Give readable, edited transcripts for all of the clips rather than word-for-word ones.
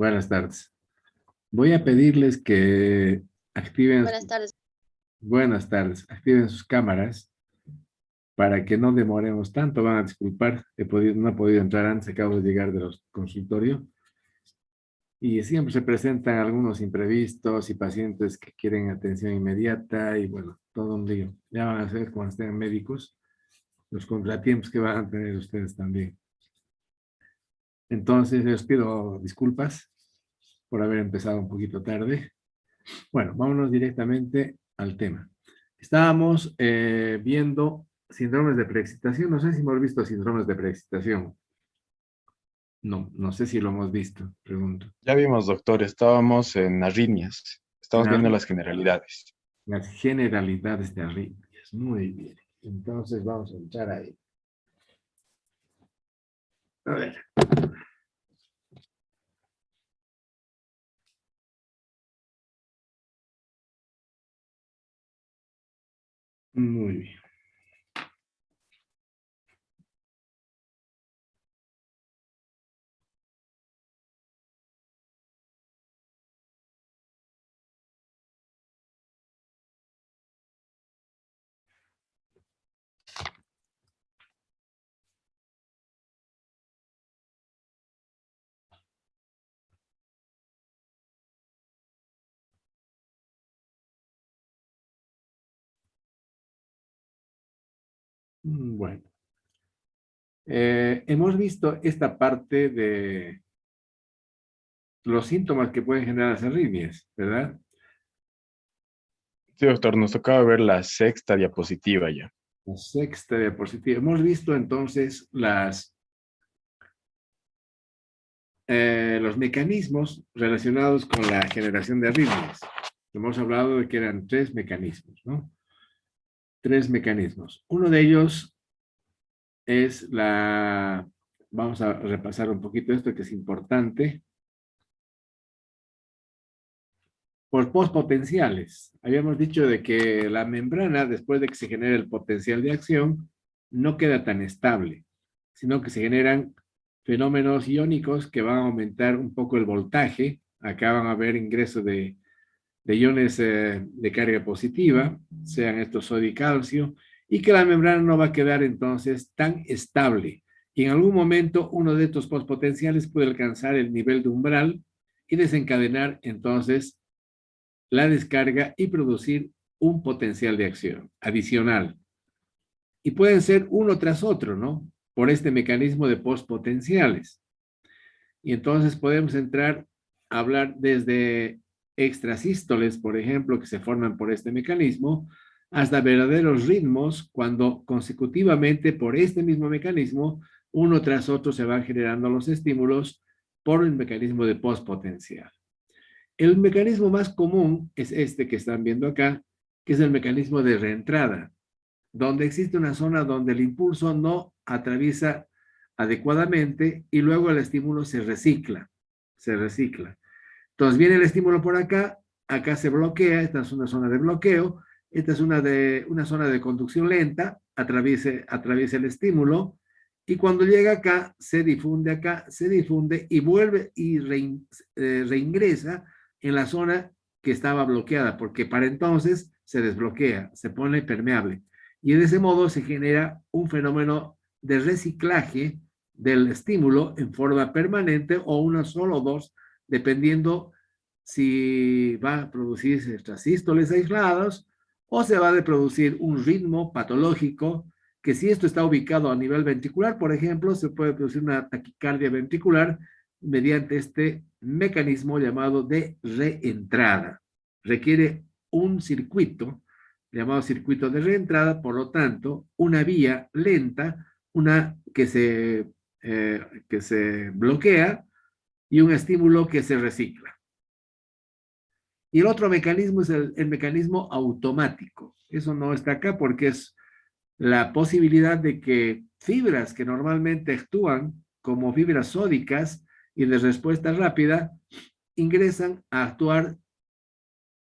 Buenas tardes. Voy a pedirles que activen, Buenas tardes. buenas tardes, activen sus cámaras para que no demoremos tanto. Van a disculpar, no he podido entrar antes, acabo de llegar del consultorio. Y siempre se presentan algunos imprevistos y pacientes que quieren atención inmediata y bueno, todo un lío. Ya van a ver cuando estén médicos los contratiempos que van a tener ustedes también. Entonces, les pido disculpas por haber empezado un poquito tarde. Bueno, vámonos directamente al tema. Estábamos viendo síndromes de preexcitación. No sé si hemos visto síndromes de preexcitación. No, no sé si lo hemos visto, pregunto. Ya vimos, doctor, estábamos en arritmias. Estamos viendo las generalidades. Las generalidades de arritmias. Muy bien. Entonces vamos a entrar ahí. A ver. Muy bien. Bueno. Hemos visto esta parte de los síntomas que pueden generar las arritmias, ¿verdad? Sí, doctor, nos tocaba ver la sexta diapositiva ya. La sexta diapositiva. Hemos visto entonces los mecanismos relacionados con la generación de arritmias. Hemos hablado de que eran tres mecanismos, ¿no? Tres mecanismos. Uno de ellos es vamos a repasar un poquito esto que es importante. Por postpotenciales. Habíamos dicho de que la membrana, después de que se genere el potencial de acción, no queda tan estable, sino que se generan fenómenos iónicos que van a aumentar un poco el voltaje. Acá van a haber ingreso de iones de carga positiva, sean estos sodio y calcio, y que la membrana no va a quedar entonces tan estable. Y en algún momento uno de estos postpotenciales puede alcanzar el nivel de umbral y desencadenar entonces la descarga y producir un potencial de acción adicional. Y pueden ser uno tras otro, ¿no? Por este mecanismo de postpotenciales. Y entonces podemos entrar a hablar desde extrasístoles, por ejemplo, que se forman por este mecanismo, hasta verdaderos ritmos cuando consecutivamente por este mismo mecanismo, uno tras otro se van generando los estímulos por el mecanismo de postpotencial. El mecanismo más común es este que están viendo acá, que es el mecanismo de reentrada, donde existe una zona donde el impulso no atraviesa adecuadamente y luego el estímulo se recicla, se recicla. Entonces viene el estímulo por acá, acá se bloquea, esta es una zona de bloqueo, esta es una zona de conducción lenta, atraviesa el estímulo, y cuando llega acá, se difunde y vuelve y reingresa en la zona que estaba bloqueada, porque para entonces se desbloquea, se pone permeable. Y de ese modo se genera un fenómeno de reciclaje del estímulo en forma permanente o una sola o dos, dependiendo si va a producirse extrasístoles aislados o se va a producir un ritmo patológico que si esto está ubicado a nivel ventricular, por ejemplo, se puede producir una taquicardia ventricular mediante este mecanismo llamado de reentrada. Requiere un circuito llamado circuito de reentrada, por lo tanto, una vía lenta, una que se bloquea y un estímulo que se recicla. Y el otro mecanismo es el mecanismo automático. Eso no está acá porque es la posibilidad de que fibras que normalmente actúan como fibras sódicas y de respuesta rápida ingresan a actuar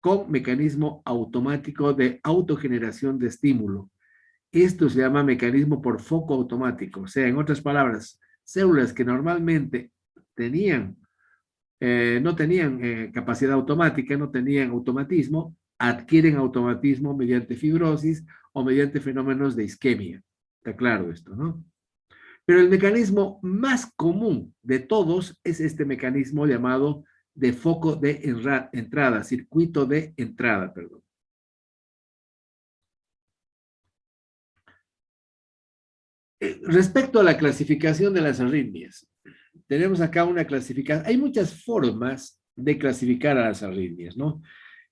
con mecanismo automático de autogeneración de estímulo. Esto se llama mecanismo por foco automático. O sea, en otras palabras, células que normalmente tenían no tenían capacidad automática, no tenían automatismo, adquieren automatismo mediante fibrosis o mediante fenómenos de isquemia. Está claro esto, ¿no? Pero el mecanismo más común de todos es este mecanismo llamado de foco de entrada, circuito de entrada, perdón. Respecto a la clasificación de las arritmias, tenemos acá una clasificación. Hay muchas formas de clasificar a las arritmias, ¿no?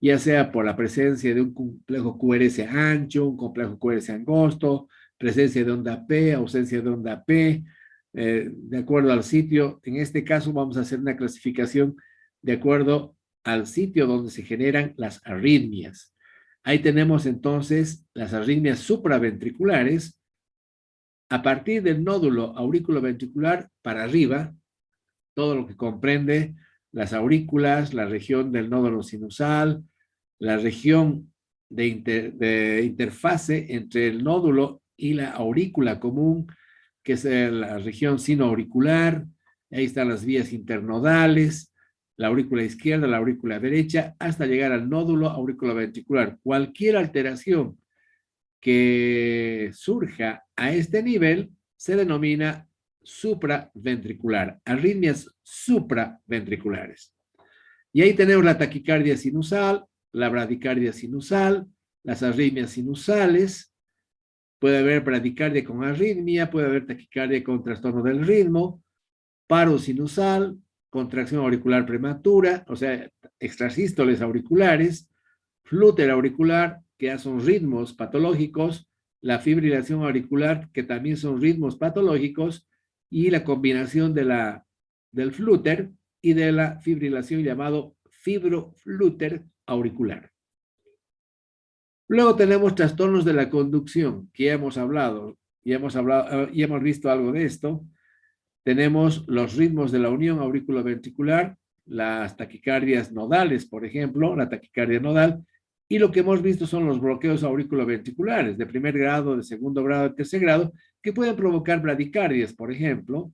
Ya sea por la presencia de un complejo QRS ancho, un complejo QRS angosto, presencia de onda P, ausencia de onda P, de acuerdo al sitio. En este caso vamos a hacer una clasificación de acuerdo al sitio donde se generan las arritmias. Ahí tenemos entonces las arritmias supraventriculares, a partir del nódulo aurículo-ventricular para arriba, todo lo que comprende las aurículas, la región del nódulo sinusal, la región de interfase entre el nódulo y la aurícula común, que es la región sinoauricular. Ahí están las vías internodales, la aurícula izquierda, la aurícula derecha, hasta llegar al nódulo auriculoventricular. Cualquier alteración que surja a este nivel se denomina supraventricular, arritmias supraventriculares. Y ahí tenemos la taquicardia sinusal, la bradicardia sinusal, las arritmias sinusales, puede haber bradicardia con arritmia, puede haber taquicardia con trastorno del ritmo, paro sinusal, contracción auricular prematura, o sea, extrasístoles auriculares, flúter auricular, que ya son ritmos patológicos, la fibrilación auricular, que también son ritmos patológicos, y la combinación del flúter y de la fibrilación llamado fibroflúter auricular. Luego tenemos trastornos de la conducción, que ya hemos hablado, ya hemos visto algo de esto. Tenemos los ritmos de la unión auriculoventricular, las taquicardias nodales, por ejemplo, la taquicardia nodal, y lo que hemos visto son los bloqueos auriculoventriculares de primer grado, de segundo grado, de tercer grado, que pueden provocar bradicardias, por ejemplo.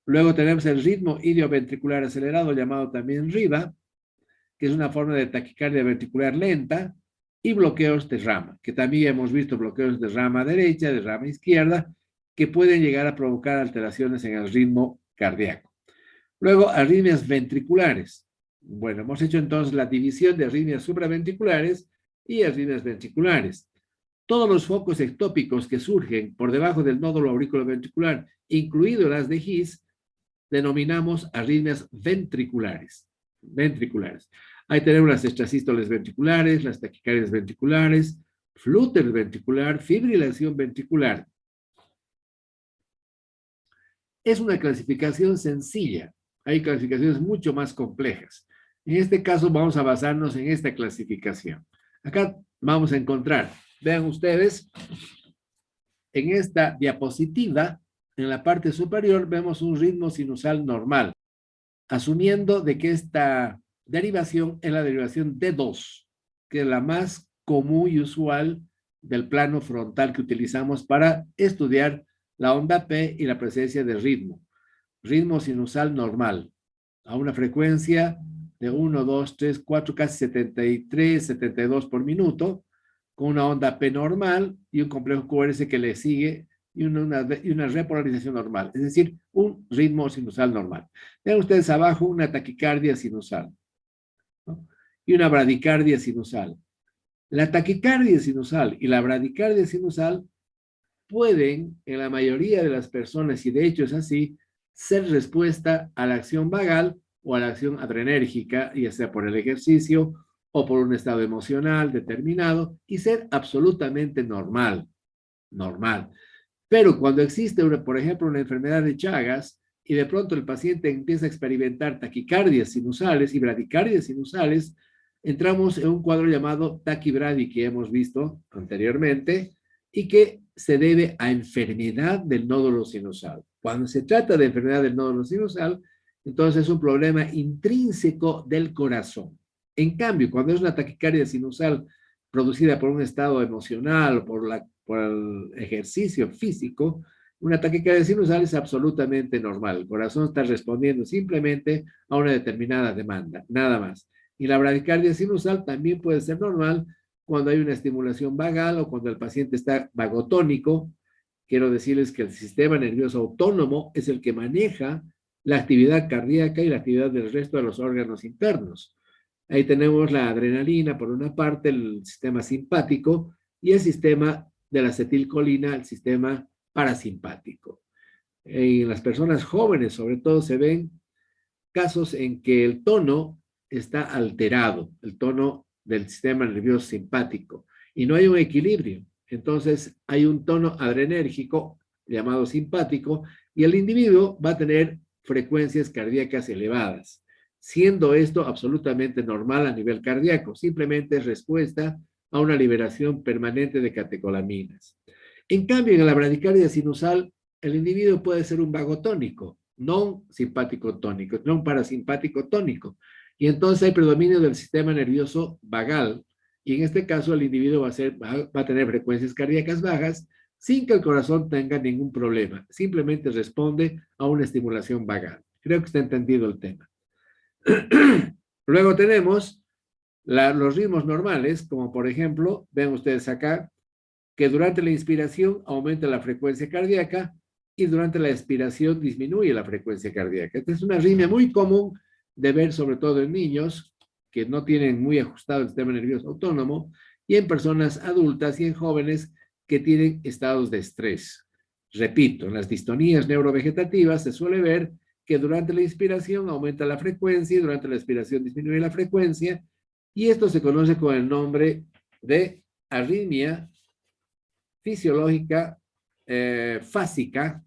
Luego tenemos el ritmo idioventricular acelerado, llamado también RIVA, que es una forma de taquicardia ventricular lenta, y bloqueos de rama, que también hemos visto bloqueos de rama derecha, de rama izquierda, que pueden llegar a provocar alteraciones en el ritmo cardíaco. Luego, arritmias ventriculares. Bueno, hemos hecho entonces la división de arritmias supraventriculares y arritmias ventriculares. Todos los focos ectópicos que surgen por debajo del nódulo auriculoventricular, incluido las de His, denominamos arritmias ventriculares. Ahí tenemos las extrasístoles ventriculares, las taquicardias ventriculares, flúter ventricular, fibrilación ventricular. Es una clasificación sencilla. Hay clasificaciones mucho más complejas. En este caso vamos a basarnos en esta clasificación. Acá vamos a encontrar, vean ustedes, en esta diapositiva, en la parte superior, vemos un ritmo sinusal normal, asumiendo de que esta derivación es la derivación D2, que es la más común y usual del plano frontal que utilizamos para estudiar la onda P y la presencia de ritmo. Ritmo sinusal normal, a una frecuencia de 1, 2, 3, 4, casi 73, 72 por minuto, con una onda P normal y un complejo QRS que le sigue y una repolarización normal, es decir, un ritmo sinusal normal. Vean ustedes abajo una taquicardia sinusal, ¿no? Y una bradicardia sinusal. La taquicardia sinusal y la bradicardia sinusal pueden, en la mayoría de las personas, y de hecho es así, ser respuesta a la acción vagal o a la acción adrenérgica, ya sea por el ejercicio o por un estado emocional determinado, y ser absolutamente normal. Pero cuando existe, por ejemplo, una enfermedad de Chagas, y de pronto el paciente empieza a experimentar taquicardias sinusales y bradicardias sinusales, entramos en un cuadro llamado taquibradi que hemos visto anteriormente y que se debe a enfermedad del nódulo sinusal. Cuando se trata de enfermedad del nódulo sinusal, entonces es un problema intrínseco del corazón. En cambio, cuando es una taquicardia sinusal producida por un estado emocional o por el ejercicio físico, Una taquicardia sinusal es absolutamente normal. El corazón está respondiendo simplemente a una determinada demanda, nada más. Y la bradicardia sinusal también puede ser normal cuando hay una estimulación vagal o cuando el paciente está vagotónico. Quiero decirles que el sistema nervioso autónomo es el que maneja la actividad cardíaca y la actividad del resto de los órganos internos. Ahí tenemos la adrenalina, por una parte, el sistema simpático, y el sistema de la acetilcolina, el sistema parasimpático. En las personas jóvenes, sobre todo, se ven casos en que el tono está alterado, el tono del sistema nervioso simpático, y no hay un equilibrio. Entonces, hay un tono adrenérgico llamado simpático, y el individuo va a tener frecuencias cardíacas elevadas, siendo esto absolutamente normal a nivel cardíaco. Simplemente es respuesta a una liberación permanente de catecolaminas. En cambio, en la bradicardia sinusal, el individuo puede ser un vagotónico, no simpático tónico, no un parasimpático tónico. Y entonces hay predominio del sistema nervioso vagal. Y en este caso el individuo va a tener frecuencias cardíacas bajas sin que el corazón tenga ningún problema. Simplemente responde a una estimulación vagal. Creo que está entendido el tema. Luego tenemos los ritmos normales, como por ejemplo, ven ustedes acá, que durante la inspiración aumenta la frecuencia cardíaca y durante la expiración disminuye la frecuencia cardíaca. Esta es una arritmia muy común de ver, sobre todo en niños que no tienen muy ajustado el sistema nervioso autónomo, y en personas adultas y en jóvenes que tienen estados de estrés. Repito, en las distonías neurovegetativas se suele ver que durante la inspiración aumenta la frecuencia y durante la expiración disminuye la frecuencia, y esto se conoce con el nombre de arritmia fisiológica fásica,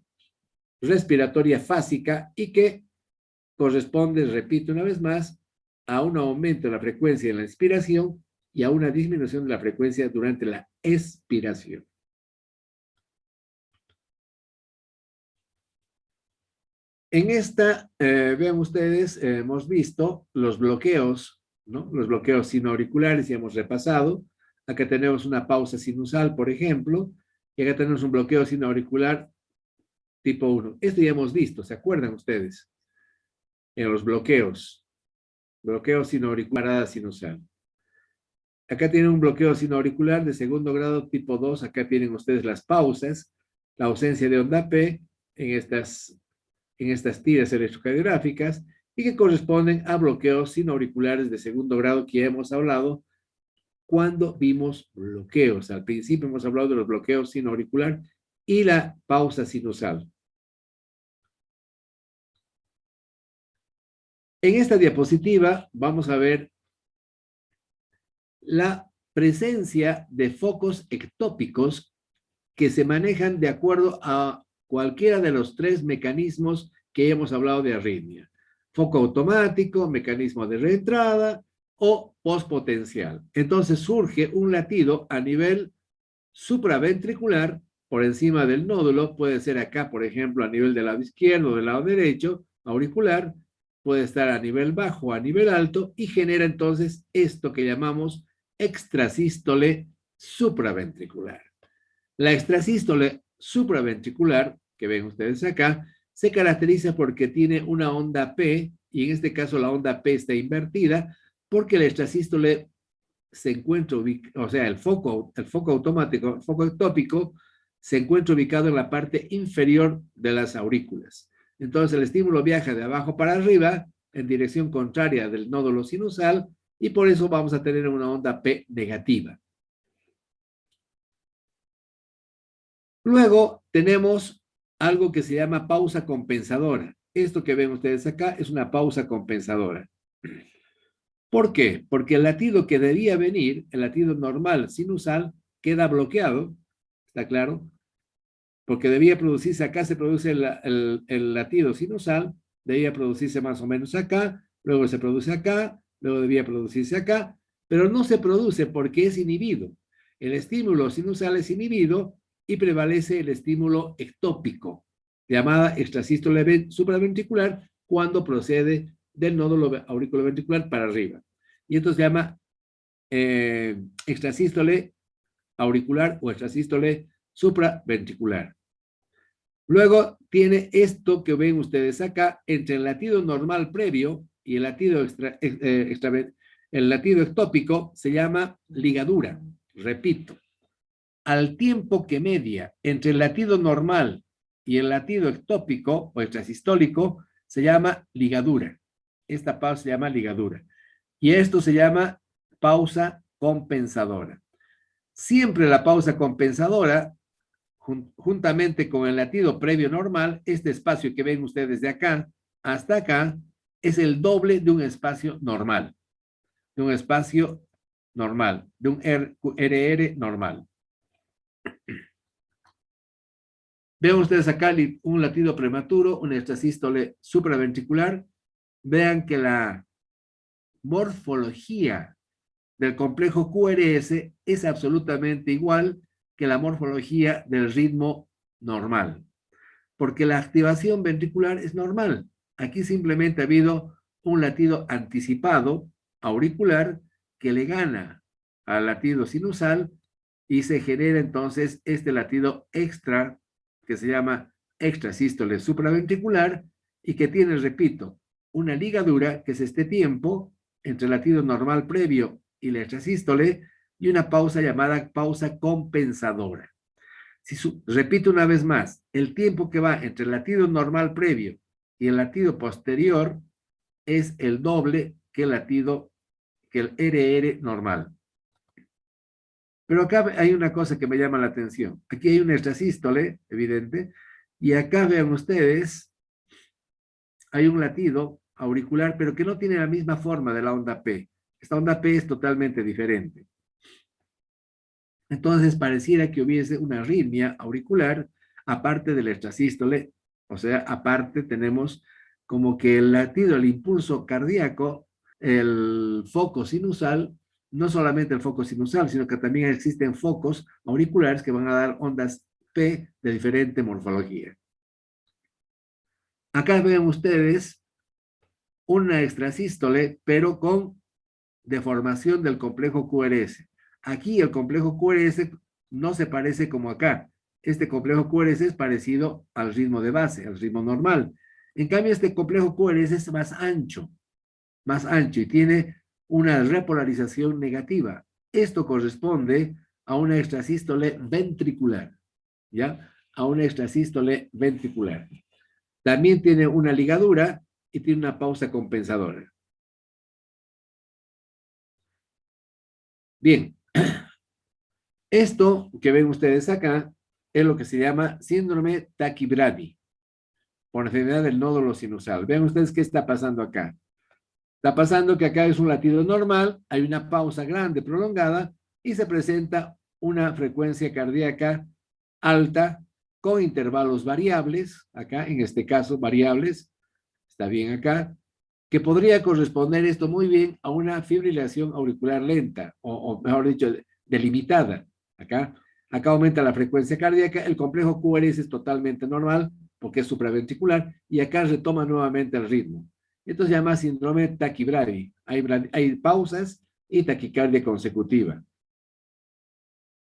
respiratoria fásica, y que corresponde, repito una vez más, a un aumento de la frecuencia en la inspiración y a una disminución de la frecuencia durante la expiración. En esta, vean ustedes, hemos visto los bloqueos, ¿no? Los bloqueos sinoauriculares, y hemos repasado. Acá tenemos una pausa sinusal, por ejemplo, y acá tenemos un bloqueo sinoauricular tipo 1. Esto ya hemos visto, ¿se acuerdan ustedes? En los bloqueos sinoauricular sinusal. Acá tienen un bloqueo sinoauricular de segundo grado tipo 2. Acá tienen ustedes las pausas, la ausencia de onda P en estas tiras electrocardiográficas, y que corresponden a bloqueos sinoauriculares de segundo grado que ya hemos hablado cuando vimos bloqueos. Al principio hemos hablado de los bloqueos sinoauricular y la pausa sinusal. En esta diapositiva vamos a ver la presencia de focos ectópicos que se manejan de acuerdo a cualquiera de los tres mecanismos que hemos hablado de arritmia. Foco automático, mecanismo de reentrada o postpotencial. Entonces surge un latido a nivel supraventricular por encima del nódulo. Puede ser acá, por ejemplo, a nivel del lado izquierdo o del lado derecho, auricular. Puede estar a nivel bajo o a nivel alto, y genera entonces esto que llamamos extrasístole supraventricular. La extrasístole supraventricular, que ven ustedes acá, se caracteriza porque tiene una onda P, y en este caso la onda P está invertida, porque la extrasístole se encuentra ubicado, o sea, el foco automático, el foco ectópico, se encuentra ubicado en la parte inferior de las aurículas. Entonces el estímulo viaja de abajo para arriba en dirección contraria del nódulo sinusal, y por eso vamos a tener una onda P negativa. Luego tenemos algo que se llama pausa compensadora. Esto que ven ustedes acá es una pausa compensadora. ¿Por qué? Porque el latido que debía venir, el latido normal sinusal, queda bloqueado, ¿está claro? Porque debía producirse, acá se produce el latido sinusal, debía producirse más o menos acá, luego se produce acá, luego debía producirse acá, pero no se produce porque es inhibido. El estímulo sinusal es inhibido y prevalece el estímulo ectópico, llamada extrasístole supraventricular, cuando procede del nódulo auriculoventricular para arriba. Y esto se llama extrasístole auricular o extrasístole supraventricular. Luego tiene esto que ven ustedes acá, entre el latido normal previo y el latido, el latido ectópico, se llama ligadura. Repito, al tiempo que media entre el latido normal y el latido ectópico o extrasistólico, se llama ligadura. Esta pausa se llama ligadura. Y esto se llama pausa compensadora. Siempre la pausa compensadora, juntamente con el latido previo normal, este espacio que ven ustedes de acá hasta acá, es el doble de un espacio normal. De un espacio normal, de un RR normal. Vean ustedes acá un latido prematuro, una extrasístole supraventricular. Vean que la morfología del complejo QRS es absolutamente igual que la morfología del ritmo normal, porque la activación ventricular es normal. Aquí simplemente ha habido un latido anticipado auricular que le gana al latido sinusal y se genera entonces este latido extra que se llama extrasístole supraventricular y que tiene, repito, una ligadura que es este tiempo entre el latido normal previo y la extrasístole y una pausa llamada pausa compensadora. Repito una vez más, el tiempo que va entre el latido normal previo y el latido posterior es el doble que el RR normal. Pero acá hay una cosa que me llama la atención. Aquí hay una extrasístole, evidente, y acá vean ustedes, hay un latido auricular, pero que no tiene la misma forma de la onda P. Esta onda P es totalmente diferente. Entonces pareciera que hubiese una arritmia auricular aparte del extrasístole, o sea, aparte tenemos como que el latido, el impulso cardíaco, el foco sinusal, no solamente el foco sinusal, sino que también existen focos auriculares que van a dar ondas P de diferente morfología. Acá ven ustedes una extrasístole, pero con deformación del complejo QRS. Aquí el complejo QRS no se parece como acá. Este complejo QRS es parecido al ritmo de base, al ritmo normal. En cambio, este complejo QRS es más ancho y tiene una repolarización negativa. Esto corresponde a una extrasístole ventricular, ¿ya? A una extrasístole ventricular. También tiene una ligadura y tiene una pausa compensadora. Bien, esto que ven ustedes acá es lo que se llama síndrome taquibradi, por enfermedad del nódulo sinusal. Vean ustedes qué está pasando acá. Está pasando que acá es un latido normal, hay una pausa grande, prolongada, y se presenta una frecuencia cardíaca alta con intervalos variables, acá en este caso variables, está bien acá, que podría corresponder esto muy bien a una fibrilación auricular lenta, o mejor dicho, delimitada. Acá aumenta la frecuencia cardíaca, el complejo QRS es totalmente normal, porque es supraventricular, y acá retoma nuevamente el ritmo. Esto se llama síndrome taquibradi. Hay pausas y taquicardia consecutiva.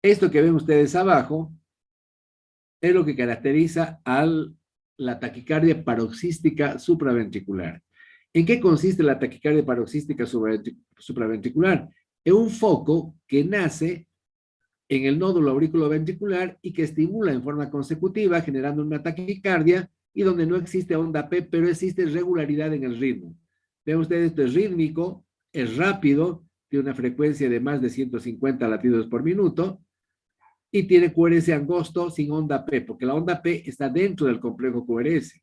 Esto que ven ustedes abajo es lo que caracteriza a la taquicardia paroxística supraventricular. ¿En qué consiste la taquicardia paroxística supraventricular? Es un foco que nace en el nódulo aurículo-ventricular y que estimula en forma consecutiva, generando una taquicardia y donde no existe onda P, pero existe regularidad en el ritmo. Ven ustedes, esto es rítmico, es rápido, tiene una frecuencia de más de 150 latidos por minuto y tiene QRS angosto sin onda P, porque la onda P está dentro del complejo QRS.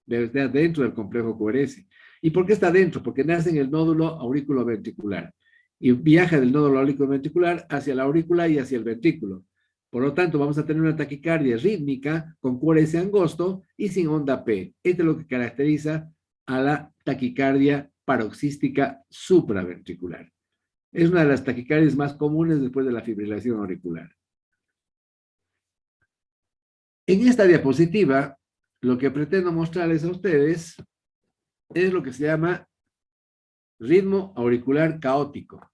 Debe estar dentro del complejo QRS. ¿Y por qué está dentro? Porque nace en el nódulo aurículo-ventricular y viaja del nódulo aurículo-ventricular hacia la aurícula y hacia el ventrículo. Por lo tanto, vamos a tener una taquicardia rítmica con QRS angosto y sin onda P. Esto es lo que caracteriza a la taquicardia paroxística supraventricular. Es una de las taquicardias más comunes después de la fibrilación auricular. En esta diapositiva, lo que pretendo mostrarles a ustedes es lo que se llama ritmo auricular caótico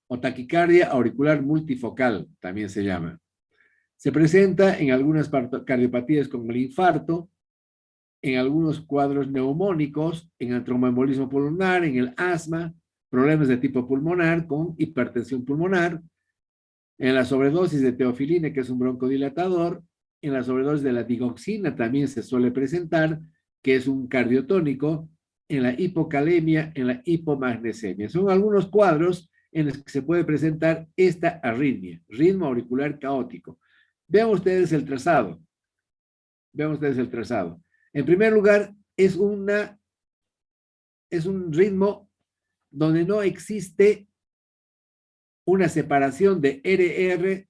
o taquicardia auricular multifocal, también se llama. Se presenta en algunas cardiopatías como el infarto, en algunos cuadros neumónicos, en el tromboembolismo pulmonar, en el asma, problemas de tipo pulmonar con hipertensión pulmonar, en la sobredosis de teofilina, que es un broncodilatador, en la sobredosis de la digoxina también se suele presentar, que es un cardiotónico, en la hipocalemia, en la hipomagnesemia. Son algunos cuadros en los que se puede presentar esta arritmia, ritmo auricular caótico. Vean ustedes el trazado. Vean ustedes el trazado. En primer lugar, es un ritmo donde no existe una separación de RR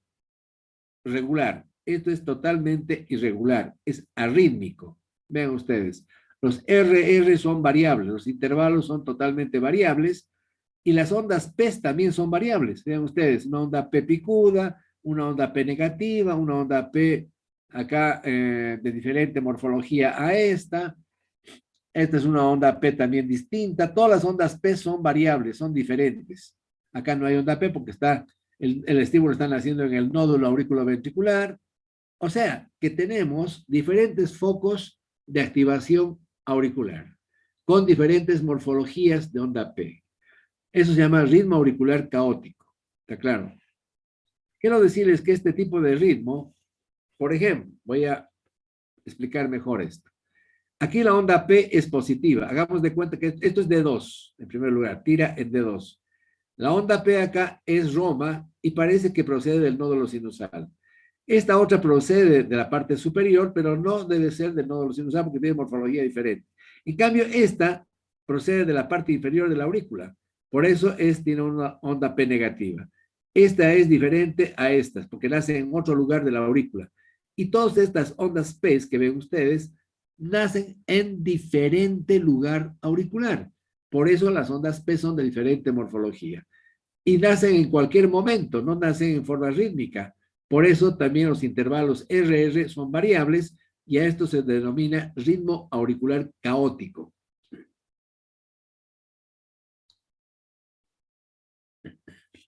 regular. Esto es totalmente irregular, es arrítmico. Vean ustedes, los RR son variables, los intervalos son totalmente variables y las ondas P también son variables. Vean ustedes, una onda P picuda, una onda P negativa, una onda P acá de diferente morfología a esta. Esta es una onda P también distinta. Todas las ondas P son variables, son diferentes. Acá no hay onda P porque el estímulo está naciendo en el nódulo auriculoventricular. O sea, que tenemos diferentes focos de activación auricular con diferentes morfologías de onda P. Eso se llama ritmo auricular caótico. ¿Está claro? Quiero decirles que este tipo de ritmo, por ejemplo, voy a explicar mejor esto. Aquí la onda P es positiva. Hagamos de cuenta que esto es D2, en primer lugar, tira en D2. La onda P acá es Roma y parece que procede del nódulo sinusal. Esta otra procede de la parte superior, pero no debe ser del nódulo sinusal porque tiene morfología diferente. En cambio, esta procede de la parte inferior de la aurícula. Por eso tiene una onda P negativa. Esta es diferente a estas, porque nace en otro lugar de la aurícula. Y todas estas ondas P que ven ustedes nacen en diferente lugar auricular. Por eso las ondas P son de diferente morfología. Y nacen en cualquier momento, no nacen en forma rítmica. Por eso también los intervalos RR son variables y a esto se denomina ritmo auricular caótico.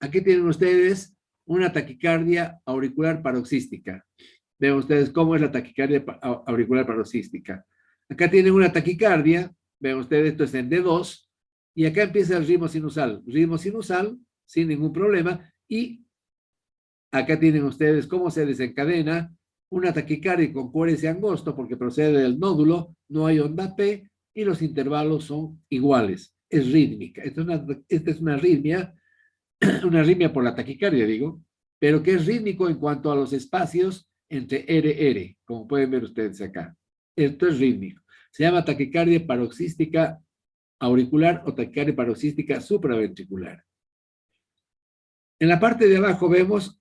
Aquí tienen ustedes una taquicardia auricular paroxística. Vean ustedes cómo es la taquicardia auricular paroxística. Acá tienen una taquicardia, vean ustedes, esto es en D2, y acá empieza el ritmo sinusal, sin ningún problema, y acá tienen ustedes cómo se desencadena una taquicardia con QRS angosto, porque procede del nódulo, no hay onda P, y los intervalos son iguales, es rítmica. Esta es una arritmia por la taquicardia, digo, pero que es rítmico en cuanto a los espacios entre RR, como pueden ver ustedes acá. Esto es rítmico. Se llama taquicardia paroxística auricular o taquicardia paroxística supraventricular. En la parte de abajo vemos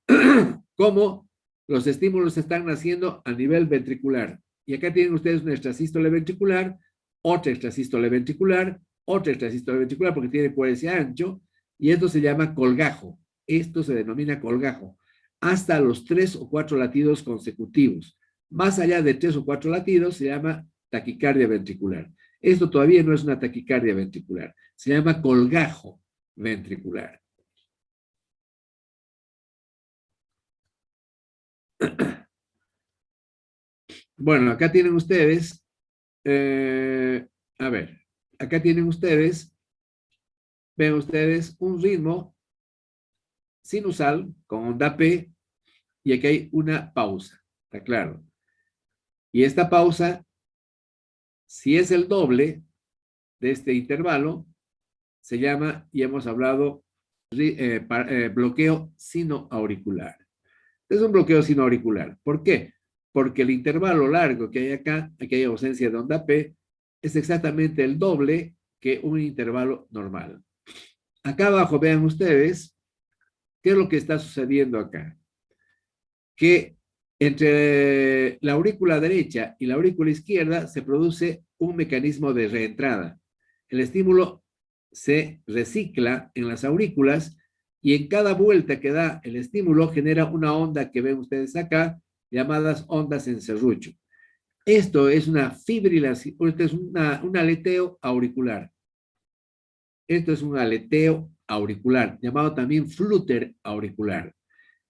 cómo los estímulos están naciendo a nivel ventricular. Y acá tienen ustedes una extrasístole ventricular, otra extrasístole ventricular, otra extrasístole ventricular porque tiene QRS ancho, y esto se llama colgajo. Esto se denomina colgajo. Hasta los 3 o 4 latidos consecutivos. Más allá de 3 o 4 latidos se llama taquicardia ventricular. Esto todavía no es una taquicardia ventricular. Se llama colgajo ventricular. Bueno, acá tienen ustedes, a ver, acá tienen ustedes, ven ustedes un ritmo sinusal con onda P y aquí hay una pausa, ¿está claro? Y esta pausa, si es el doble de este intervalo, se llama, y hemos hablado, bloqueo sinoauricular. Es un bloqueo sinoauricular. ¿Por qué? Porque el intervalo largo que hay acá, aquí hay ausencia de onda P, es exactamente el doble que un intervalo normal. Acá abajo vean ustedes qué es lo que está sucediendo acá. Que entre la aurícula derecha y la aurícula izquierda se produce un mecanismo de reentrada. El estímulo se recicla en las aurículas y en cada vuelta que da el estímulo genera una onda que ven ustedes acá, llamadas ondas en serrucho. Esto es una fibrilación, esto es un aleteo auricular. Esto es un aleteo auricular, llamado también flúter auricular.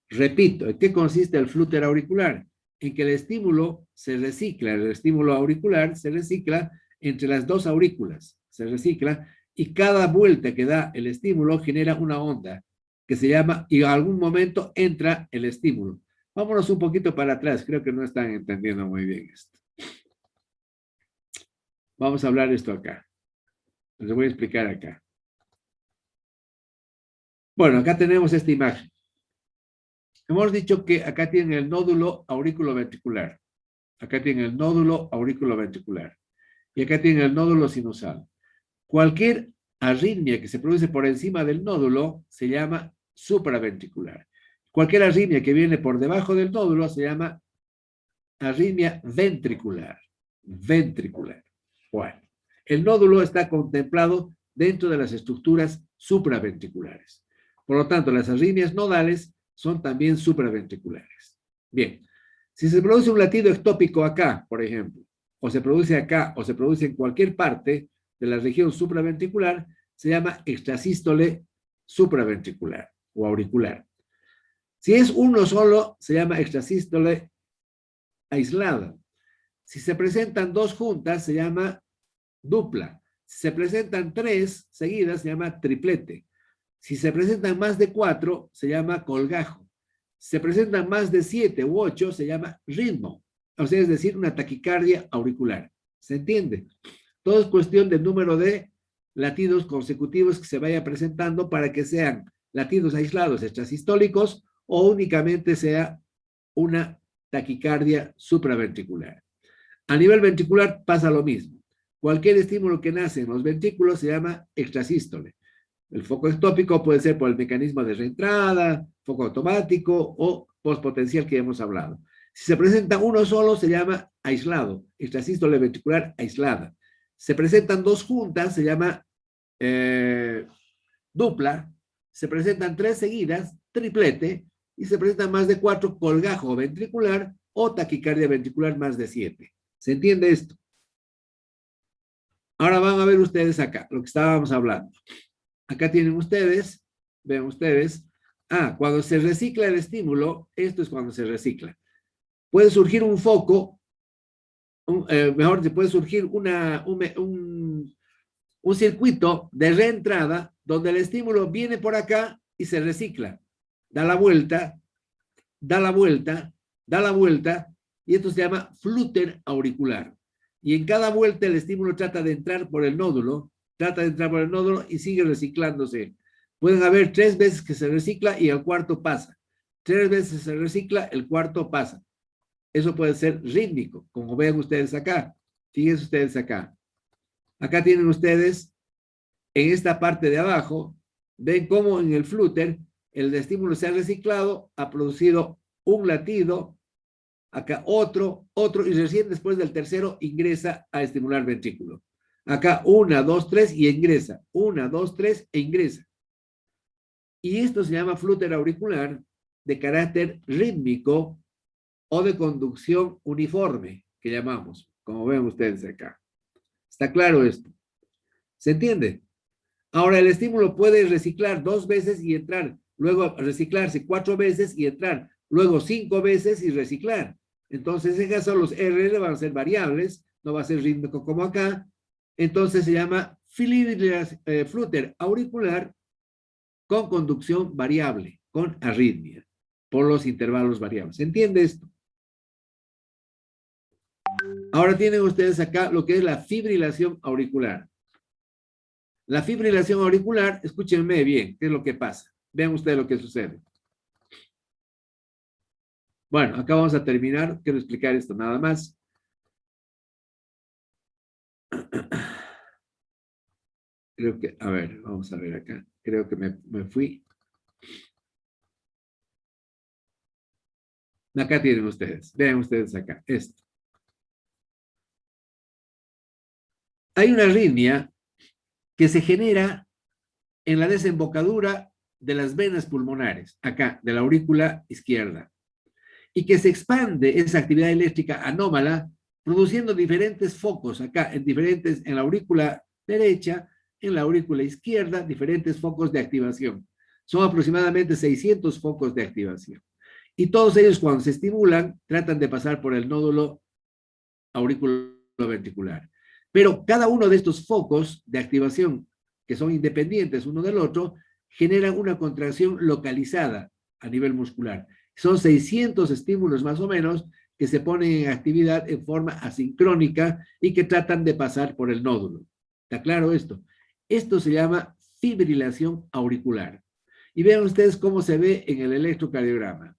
Repito, ¿en qué consiste el flúter auricular? En que el estímulo se recicla, el estímulo auricular se recicla entre las dos aurículas, se recicla, y cada vuelta que da el estímulo genera una onda que se llama, y en algún momento entra el estímulo. Vámonos un poquito para atrás, creo que no están entendiendo muy bien esto. Vamos a hablar esto acá. Les voy a explicar acá. Bueno, acá tenemos esta imagen. Hemos dicho que acá tienen el nódulo aurículo-ventricular. Acá tienen el nódulo aurículo-ventricular. Y acá tienen el nódulo sinusal. Cualquier arritmia que se produce por encima del nódulo se llama supraventricular. Cualquier arritmia que viene por debajo del nódulo se llama arritmia ventricular. Ventricular. Bueno, el nódulo está contemplado dentro de las estructuras supraventriculares. Por lo tanto, las arritmias nodales son también supraventriculares. Bien, si se produce un latido ectópico acá, por ejemplo, o se produce acá, o se produce en cualquier parte de la región supraventricular, se llama extrasístole supraventricular o auricular. Si es uno solo, se llama extrasístole aislada. Si se presentan dos juntas, se llama dupla. Si se presentan tres seguidas, se llama triplete. Si se presentan más de 4, se llama colgajo. Si se presentan más de 7 u 8, se llama ritmo. O sea, es decir, una taquicardia auricular. ¿Se entiende? Todo es cuestión del número de latidos consecutivos que se vaya presentando para que sean latidos aislados extrasistólicos o únicamente sea una taquicardia supraventricular. A nivel ventricular pasa lo mismo. Cualquier estímulo que nace en los ventrículos se llama extrasístole. El foco ectópico puede ser por el mecanismo de reentrada, foco automático o postpotencial que hemos hablado. Si se presenta uno solo, se llama aislado, extrasístole ventricular aislada. Se presentan dos juntas, se llama dupla. Se presentan tres seguidas, triplete. Y se presentan más de 4, colgajo ventricular o taquicardia ventricular más de 7. ¿Se entiende esto? Ahora van a ver ustedes acá, lo que estábamos hablando. Acá tienen ustedes, ven ustedes, cuando se recicla el estímulo, esto es cuando se recicla. Puede surgir un foco, mejor, puede surgir un circuito de reentrada donde el estímulo viene por acá y se recicla. Da la vuelta, da la vuelta, da la vuelta, y esto se llama flúter auricular. Y en cada vuelta el estímulo trata de entrar por el nódulo, y sigue reciclándose. Pueden haber 3 veces que se recicla y el cuarto pasa. 3 veces se recicla, el cuarto pasa. Eso puede ser rítmico, como ven ustedes acá. Fíjense ustedes acá. Acá tienen ustedes, en esta parte de abajo, ven cómo en el flúter el estímulo se ha reciclado, ha producido un latido, acá otro, y recién después del tercero ingresa a estimular ventrículo. Acá 1, 2, 3 y ingresa. 1, 2, 3 e ingresa. Y esto se llama flúter auricular de carácter rítmico o de conducción uniforme, que llamamos, como ven ustedes acá. ¿Está claro esto? ¿Se entiende? Ahora el estímulo puede reciclar 2 veces y entrar, luego reciclarse 4 veces y entrar, luego 5 veces y reciclar. Entonces, en caso los RR van a ser variables, no va a ser rítmico como acá. Entonces se llama flúter auricular con conducción variable, con arritmia, por los intervalos variables. ¿Se entiende esto? Ahora tienen ustedes acá lo que es la fibrilación auricular. La fibrilación auricular, escúchenme bien, ¿qué es lo que pasa? Vean ustedes lo que sucede. Bueno, acá vamos a terminar. Quiero explicar esto nada más. Creo que, a ver, vamos a ver acá. Creo que me fui. Acá tienen ustedes. Vean ustedes acá. Esto. Hay una arritmia que se genera en la desembocadura de las venas pulmonares, acá, de la aurícula izquierda, y que se expande esa actividad eléctrica anómala, produciendo diferentes focos acá, en la aurícula derecha, en la aurícula izquierda, diferentes focos de activación. Son aproximadamente 600 focos de activación. Y todos ellos cuando se estimulan tratan de pasar por el nódulo auriculoventricular. Pero cada uno de estos focos de activación, que son independientes uno del otro, generan una contracción localizada a nivel muscular. Son 600 estímulos más o menos que se ponen en actividad en forma asincrónica y que tratan de pasar por el nódulo. ¿Está claro esto? Esto se llama fibrilación auricular. Y vean ustedes cómo se ve en el electrocardiograma.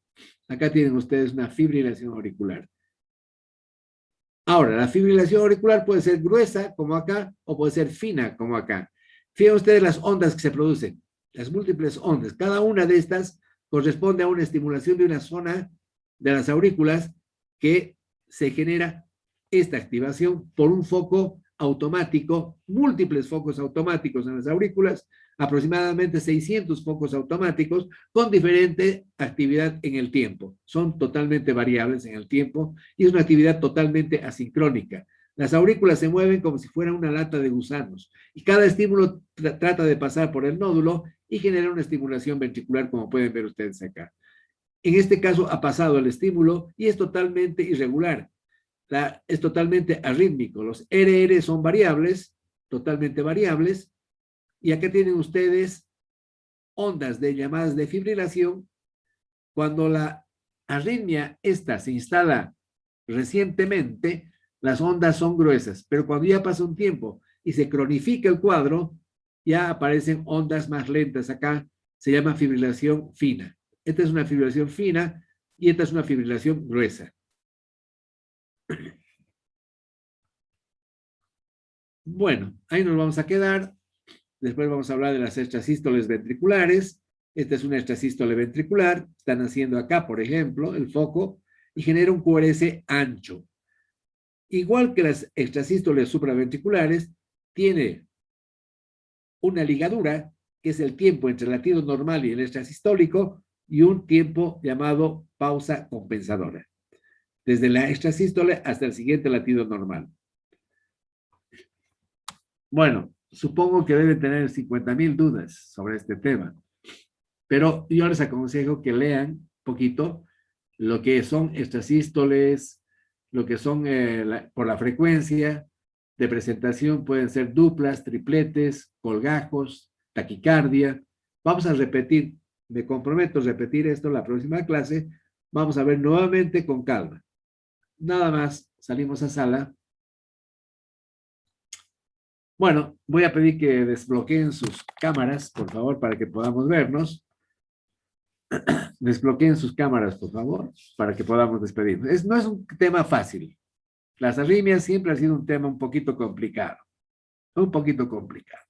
Acá tienen ustedes una fibrilación auricular. Ahora, la fibrilación auricular puede ser gruesa, como acá, o puede ser fina, como acá. Fíjense ustedes las ondas que se producen, las múltiples ondas. Cada una de estas corresponde a una estimulación de una zona de las aurículas que se genera esta activación por un foco automático, múltiples focos automáticos en las aurículas, aproximadamente 600 focos automáticos con diferente actividad en el tiempo. Son totalmente variables en el tiempo y es una actividad totalmente asincrónica. Las aurículas se mueven como si fuera una lata de gusanos y cada estímulo trata de pasar por el nódulo y genera una estimulación ventricular, como pueden ver ustedes acá. En este caso ha pasado el estímulo y es totalmente irregular. Es totalmente arrítmico. Los RR son variables, totalmente variables. Y acá tienen ustedes ondas de llamadas de fibrilación. Cuando la arritmia esta se instala recientemente, las ondas son gruesas, pero cuando ya pasa un tiempo y se cronifica el cuadro, ya aparecen ondas más lentas. Acá se llama fibrilación fina. Esta es una fibrilación fina y esta es una fibrilación gruesa. Bueno, ahí nos vamos a quedar. Después vamos a hablar de las extrasístoles ventriculares. Esta es una extrasístole ventricular. Están haciendo acá, por ejemplo, el foco y genera un QRS ancho. Igual que las extrasístoles supraventriculares, tiene una ligadura, que es el tiempo entre el latido normal y el extrasistólico, y un tiempo llamado pausa compensadora. Desde la extrasístole hasta el siguiente latido normal. Bueno, supongo que deben tener 50,000 dudas sobre este tema, pero yo les aconsejo que lean un poquito lo que son extrasístoles, lo que son por la frecuencia de presentación, pueden ser duplas, tripletes, colgajos, taquicardia. Vamos a repetir, me comprometo a repetir esto la próxima clase. Vamos a ver nuevamente con calma. Nada más, salimos a sala. Bueno, voy a pedir que desbloqueen sus cámaras, por favor, para que podamos vernos. Desbloqueen sus cámaras, por favor, para que podamos despedirnos. No es un tema fácil. Las arritmias siempre ha sido un tema un poquito complicado. Un poquito complicado.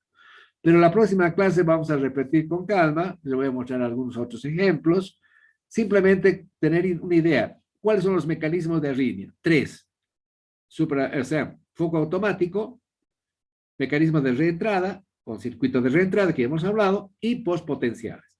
Pero la próxima clase vamos a repetir con calma. Les voy a mostrar algunos otros ejemplos. Simplemente tener una idea. ¿Cuáles son los mecanismos de arritmia? 3. O sea, foco automático, mecanismos de reentrada, con circuitos de reentrada que ya hemos hablado, y postpotenciales.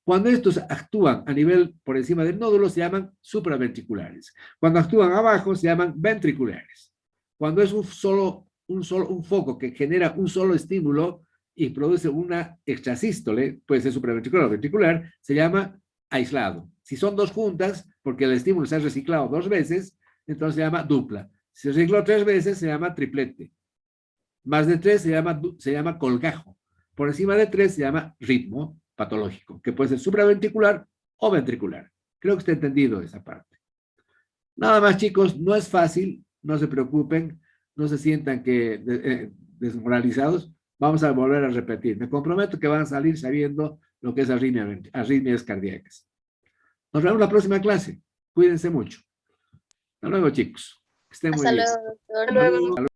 Cuando estos actúan a nivel por encima del nódulo, se llaman supraventriculares. Cuando actúan abajo, se llaman ventriculares. Cuando es un foco que genera un solo estímulo y produce una extrasístole, puede ser supraventricular o ventricular, se llama aislado. Si son dos juntas, porque el estímulo se ha reciclado 2 veces, entonces se llama dupla. Si se recicló 3 veces, se llama triplete. Más de 3 se llama colgajo. Por encima de 3 se llama ritmo patológico, que puede ser supraventricular o ventricular. Creo que está entendido esa parte. Nada más, chicos, no es fácil, no se preocupen, no se sientan desmoralizados. Vamos a volver a repetir. Me comprometo que van a salir sabiendo lo que es arritmias cardíacas. Nos vemos la próxima clase. Cuídense mucho. Hasta luego, chicos. Que estén muy bien. Hasta luego, doctor. Hasta luego.